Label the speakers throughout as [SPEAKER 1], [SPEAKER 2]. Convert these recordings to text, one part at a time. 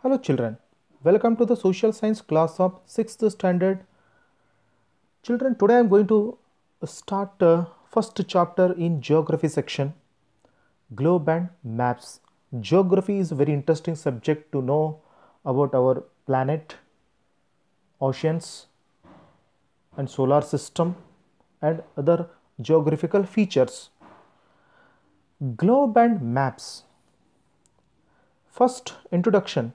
[SPEAKER 1] Hello children, welcome to the social science class of 6th standard. Children, today I am going to start first chapter in geography section, globe and maps. Geography is a very interesting subject to know about our planet, oceans and solar system and other geographical features. Globe and maps. First introduction.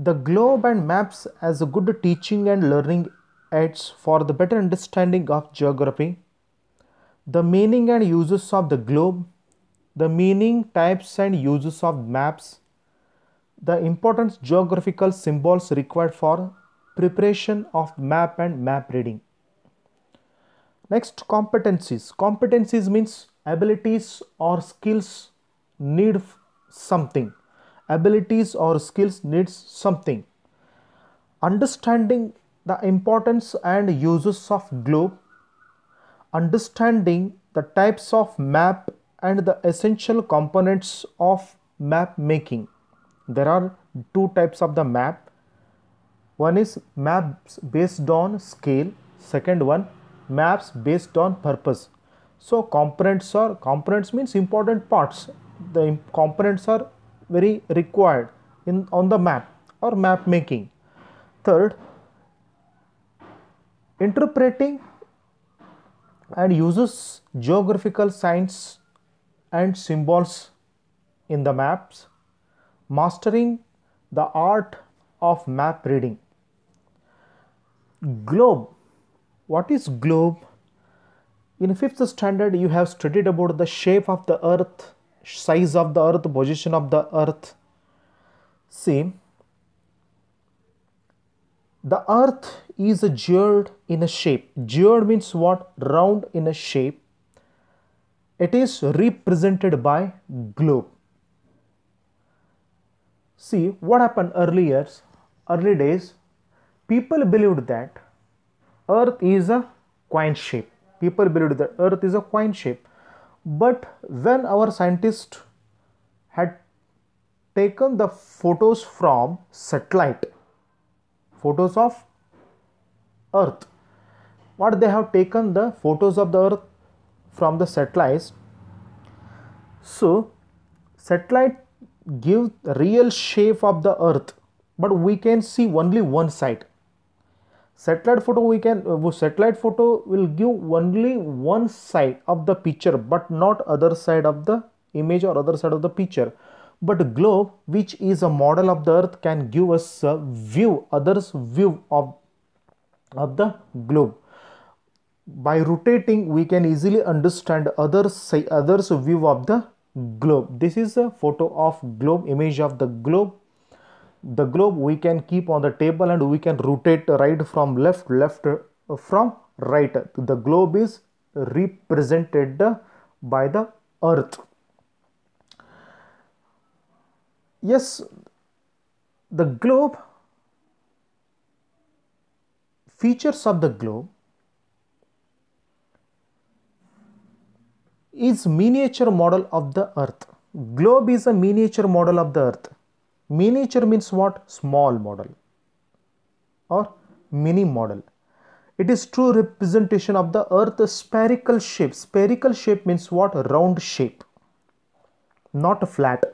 [SPEAKER 1] The globe and maps as a good teaching and learning aids for the better understanding of geography, the meaning and uses of the globe, the meaning, types and uses of maps, the important geographical symbols required for preparation of map and map reading. Next, competencies. Competencies means abilities or skills need something. Abilities or skills needs something. Understanding the importance and uses of globe, understanding the types of map and the essential components of map making. There are two types of the map. One is maps based on scale, second one maps based on purpose. So components means important parts. The components are very required on the map or map making. Third, interpreting and uses geographical signs and symbols in the maps, mastering the art of map reading. Globe. What is globe? In 5th standard you have studied about the shape of the earth, size of the earth, position of the earth. See, the earth is geared in a shape. Geared means what? Round in a shape. It is represented by globe. See, what happened early days, people believed that earth is a coin shape. People believed that earth is a coin shape. But when our scientists had taken the photos from satellite, photos of earth, what they have taken the photos of the earth from the satellites. So satellite give real shape of the earth, but we can see only one side. Satellite photo will give only one side of the picture, but not other side of the image or other side of the picture. But globe, which is a model of the earth, can give us a view, others view of the globe. By rotating, we can easily understand others view of the globe. This is a photo of globe, image of the globe. The globe we can keep on the table and we can rotate right from left from right. The globe is represented by the earth. Yes, the globe, features of the globe is miniature model of the earth. Globe is a miniature model of the earth. Miniature means what? Small model or mini model. It is true representation of the earth's spherical shape. Spherical shape means what? Round shape, not flat,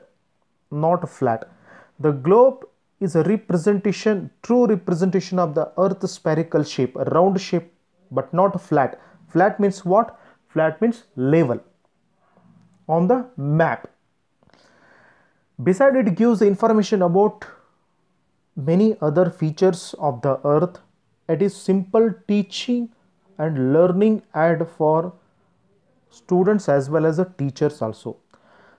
[SPEAKER 1] not flat. The globe is a representation, true representation of the earth's spherical shape, a round shape, but not flat. Flat means what? Flat means level on the map. Besides, it gives information about many other features of the earth. It is simple teaching and learning aid for students as well as the teachers also.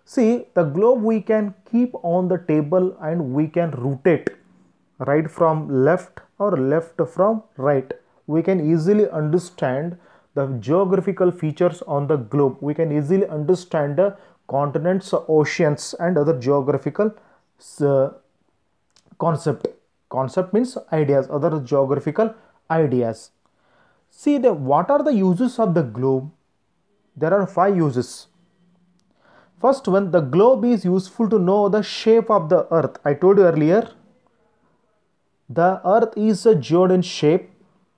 [SPEAKER 1] See, the globe we can keep on the table and we can rotate right from left or left from right. We can easily understand the geographical features on the globe. We can easily understand the continents, oceans and other geographical concept means ideas, other geographical ideas. See, what are the uses of the globe? There are 5 uses. First one, the globe is useful to know the shape of the earth. I told you earlier, the earth is a geode shape.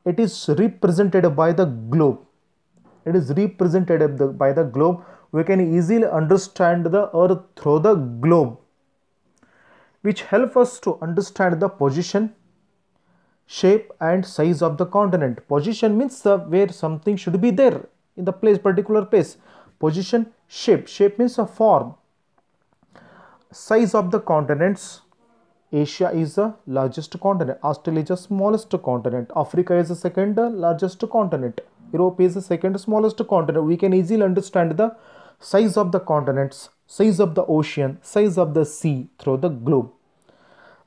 [SPEAKER 1] It is represented by the globe. It is represented by the globe. We can easily understand the earth through the globe, which help us to understand the position, shape and size of the continent. Position means where something should be there in the place, particular place. Position, shape means a form. Size of the continents, Asia is the largest continent, Australia is the smallest continent, Africa is the second largest continent, Europe is the second smallest continent. We can easily understand the size of the continents, size of the ocean, size of the sea through the globe.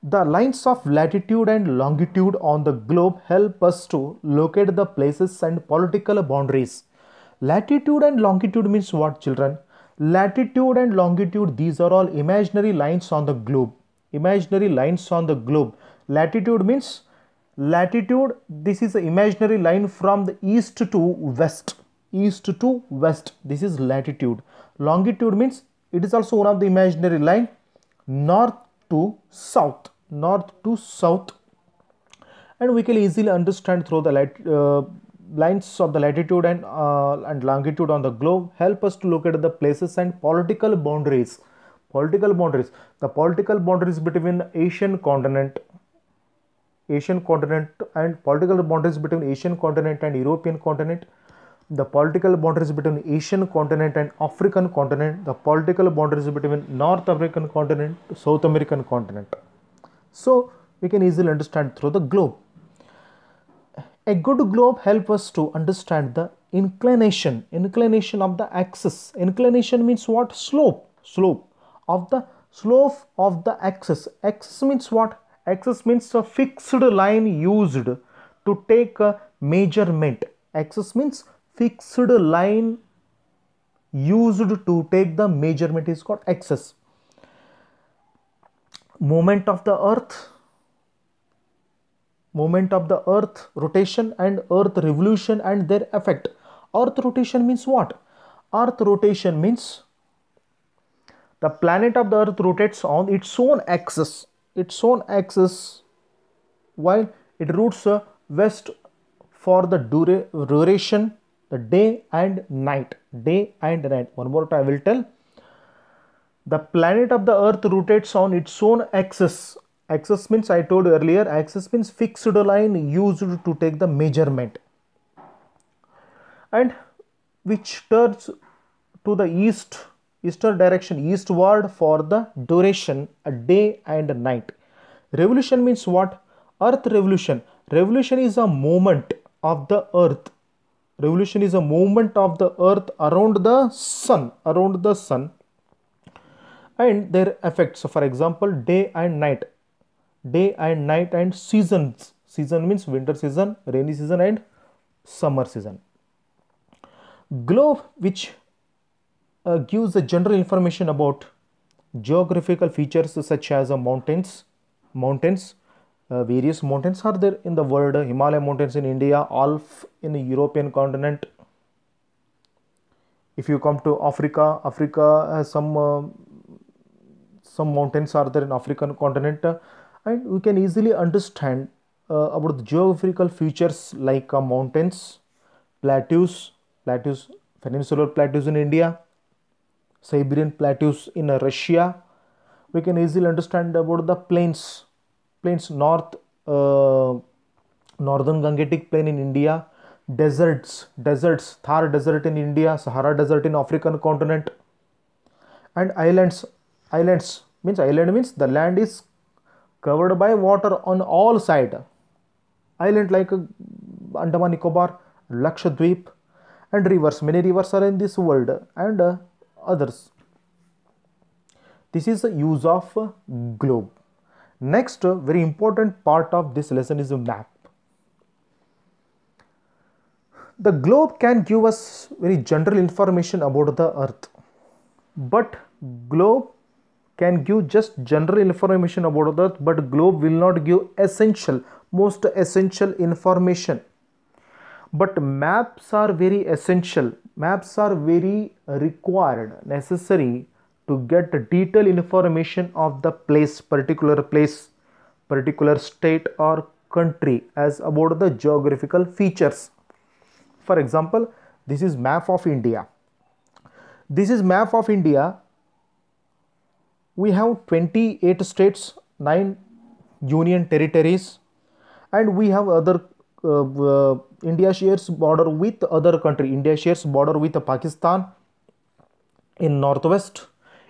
[SPEAKER 1] The lines of latitude and longitude on the globe help us to locate the places and political boundaries. Latitude and longitude means what, children? Latitude and longitude, these are all imaginary lines on the globe. Imaginary lines on the globe. Latitude means, latitude, this is an imaginary line from the east to west. East to west, this is latitude. Longitude means, it is also one of the imaginary line, north to south. North to south. And we can easily understand through the lines of the latitude and longitude on the globe help us to locate the places and political boundaries. Political boundaries. The political boundaries between Asian continent and political boundaries between Asian continent and European continent. The political boundaries between Asian continent and African continent. The political boundaries between North African continent to South American continent. So we can easily understand through the globe. A good globe helps us to understand the inclination of the axis. Inclination means what? Slope of the axis. Axis means what? Axis means a fixed line used to take a measurement. Axis means fixed line used to take the measurement is called axis. Movement of the earth, rotation and earth revolution and their effect. Earth rotation means what? Earth rotation means the planet of the earth rotates on its own axis. While it rotates west for the duration, the day and night. One more time I will tell. The planet of the earth rotates on its own axis. Axis means, I told you earlier, axis means fixed line used to take the measurement, and which turns to the eastern direction, eastward for the duration, a day and a night. Revolution means what? Earth revolution. Revolution is a movement of the earth. Revolution is a movement of the earth around the sun. And their effects. So for example, day and night and seasons. Season means winter season, rainy season and summer season. Globe, which gives the general information about geographical features such as mountains. Various mountains are there in the world. Himalaya mountains in India, Alps in the European continent. If you come to Africa has some mountains are there in African continent, and we can easily understand about the geographical features like mountains, plateaus, peninsular plateaus in India, Siberian plateaus in Russia. We can easily understand about the plains, northern Gangetic plain in India, deserts, Thar desert in India, Sahara desert in African continent, and islands. Island means the land is covered by water on all sides. Island like Andaman Nicobar, Lakshadweep, and rivers. Many rivers are in this world and others. This is the use of globe. Next, very important part of this lesson is a map. The globe can give us very general information about the earth, but globe can give just general information about the earth, but globe will not give most essential information. But maps are very essential. Maps are very required, necessary to get the detailed information of the place, particular state or country as about the geographical features. For example, this is map of India. This is map of India. We have 28 states, 9 union territories, and we have other India shares border with other country. India shares border with Pakistan in northwest.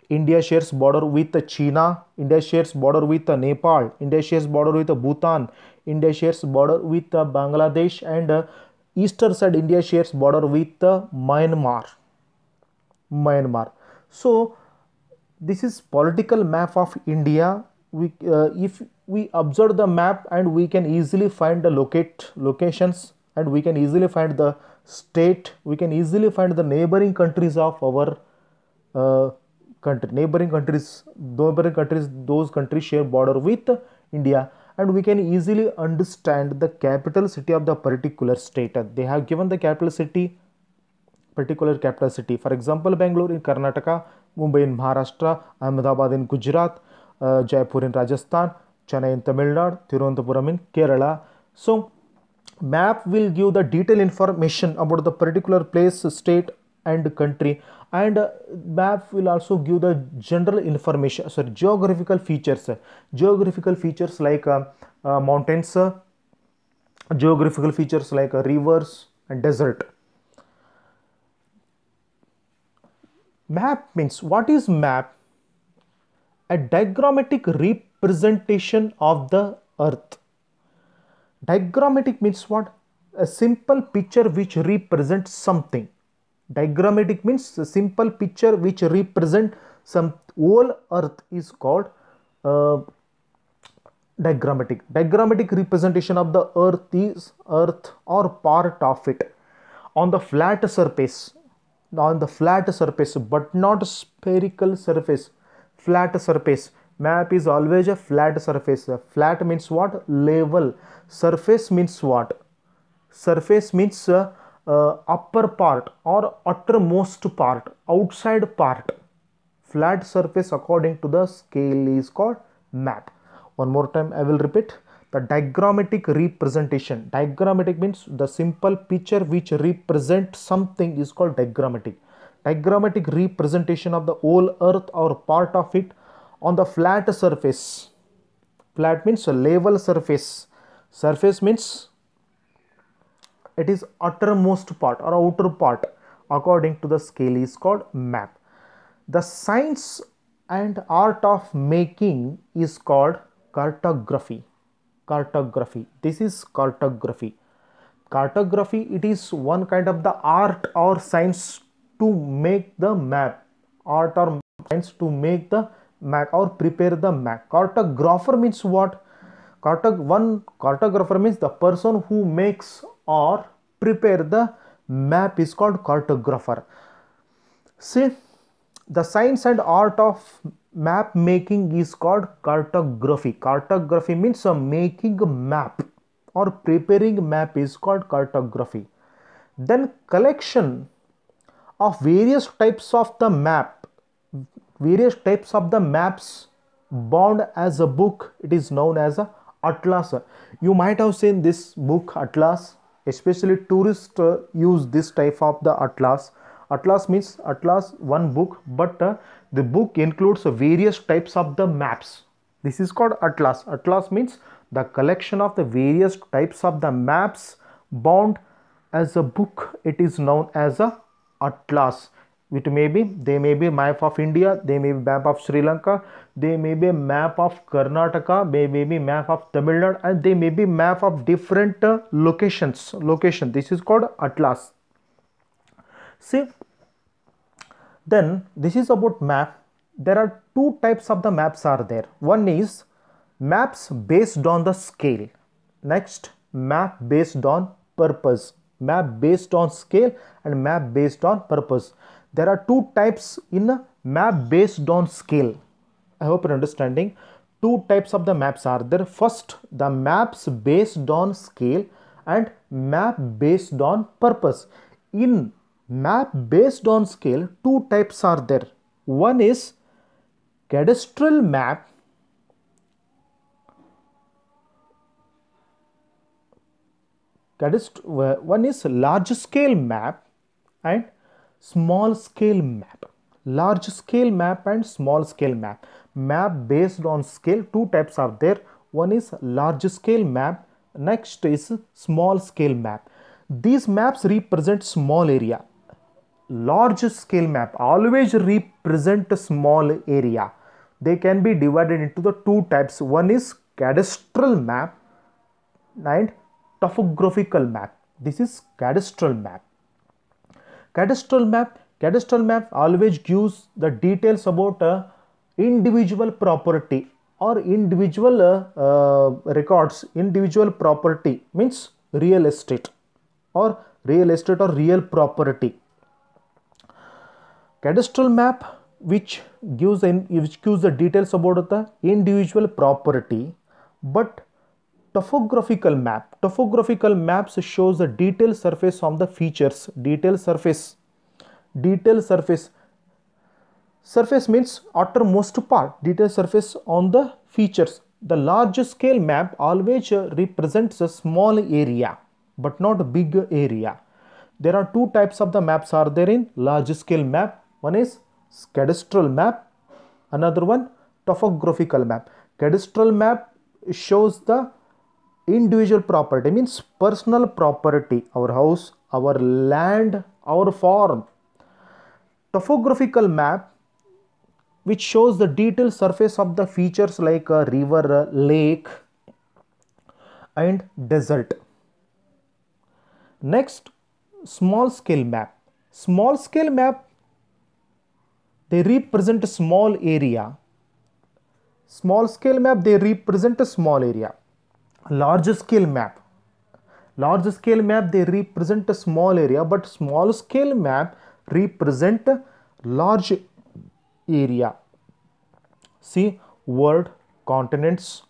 [SPEAKER 1] India shares border with China. India shares border with Nepal. India shares border with Bhutan. India shares border with Bangladesh, and eastern side India shares border with Myanmar. So this is political map of India. If we observe the map, and we can easily find the locations, and we can easily find the state, we can easily find the neighboring countries of our country. Neighboring countries, those countries share border with India, and we can easily understand the capital city of the particular state. They have given the capital city, particular capital city. For example, Bangalore in Karnataka, Mumbai in Maharashtra, Ahmedabad in Gujarat, Jaipur in Rajasthan, Chennai in Tamil Nadu, Thiruvananthapuram in Kerala. So map will give the detailed information about the particular place, state and country, and map will also give the general information, sorry, geographical features like mountains, geographical features like rivers and desert. Map means, what is map? A diagrammatic representation of the earth. Diagrammatic means what? A simple picture which represents something. Diagrammatic means a simple picture which represents some whole earth is called diagrammatic. Diagrammatic representation of the earth is earth or part of it on the flat surface, but not spherical surface. Flat surface. Map is always a flat surface. Flat means what? Level. Surface means what? Surface means upper part or uttermost part, outside part. Flat surface according to the scale is called map. One more time I will repeat. The diagrammatic representation. Diagrammatic means the simple picture which represents something is called diagrammatic. Diagrammatic representation of the whole earth or part of it on the flat surface. Flat means a level surface. Surface means it is uttermost part or outer part according to the scale is called map. The science and art of making is called cartography. Cartography. This is cartography. Cartography, it is one kind of the art or science to make the map. Art or science to make the map or prepare the map. Cartographer means what? One cartographer means the person who makes or prepare the map is called cartographer. See, the science and art of map making is called cartography. Cartography means making a map or preparing map is called cartography. Then collection of various types of the map, various types of the maps bound as a book, it is known as a atlas. You might have seen this book atlas, especially tourists use this type of the atlas. Atlas means atlas, one book, but the book includes various types of the maps. This is called atlas. Atlas means the collection of the various types of the maps bound as a book. It is known as a atlas. They may be map of India, they may be map of Sri Lanka, they may be map of Karnataka, they may be map of Tamil Nadu, and they may be map of different locations. This is called atlas. See, then this is about map. There are two types of the maps are there. One is maps based on the scale. Next, map based on purpose. Map based on scale and map based on purpose. There are two types in a map based on scale. I hope you're understanding. Two types of the maps are there. First, the maps based on scale and map based on purpose. In map based on scale, two types are there. One is cadastral map one is large scale map and small scale map. Large scale map and small scale map. Map based on scale, two types are there. One is large scale map, next is small scale map. These maps represent small area. Large scale map always represent a small area. They can be divided into the two types. One is cadastral map and topographical map. This is cadastral map. Cadastral map always gives the details about a individual property or individual records. Individual property means real estate or real property. Cadastral map which gives the details about the individual property, but topographical maps shows the detailed surface on the features. Surface means outermost part, detailed surface on the features. The large scale map always represents a small area but not a big area. There are two types of the maps are there in large scale map. One is cadastral map, another one topographical map. Cadastral map shows the individual property, means personal property, our house, our land, our farm. Topographical map which shows the detailed surface of the features like a river, lake and desert. Next, small scale map. Small scale map, they represent a small area. Small scale map, they represent a small area. Large scale map, they represent a small area, but small scale map represent a large area. See, world, continents,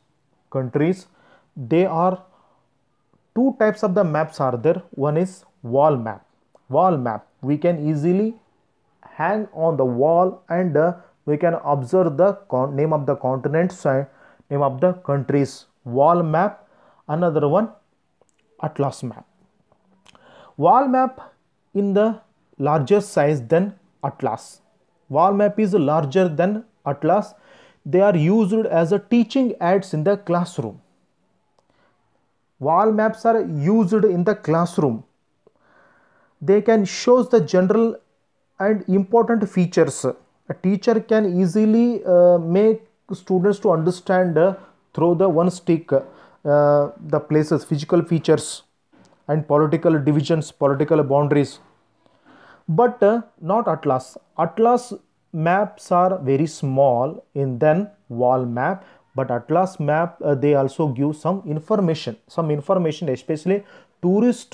[SPEAKER 1] countries, they are two types of the maps are there. One is wall map. We can easily hang on the wall and we can observe the name of the continents and name of the countries. Wall map. Another one, atlas map. Wall map in the larger size than atlas. Wall map is larger than atlas. They are used as a teaching aids in the classroom. Wall maps are used in the classroom. They can show the general and important features. A teacher can easily make students to understand through the one stick the places, physical features and political divisions, political boundaries. But not atlas. Atlas maps are very small in than wall map, but atlas map they also give some information, especially tourist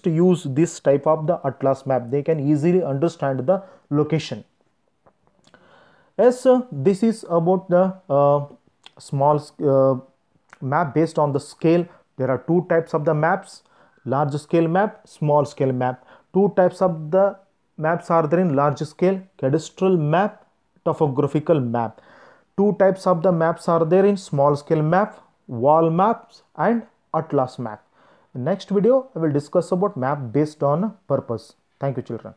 [SPEAKER 1] use this type of the atlas map. They can easily understand the location. Yes, this is about the small map based on the scale. There are two types of the maps, large scale map, small scale map. Two types of the maps are there in large scale, cadastral map, topographical map. Two types of the maps are there in small scale map, wall maps and atlas map. In next video, I will discuss about map based on purpose. Thank you, children.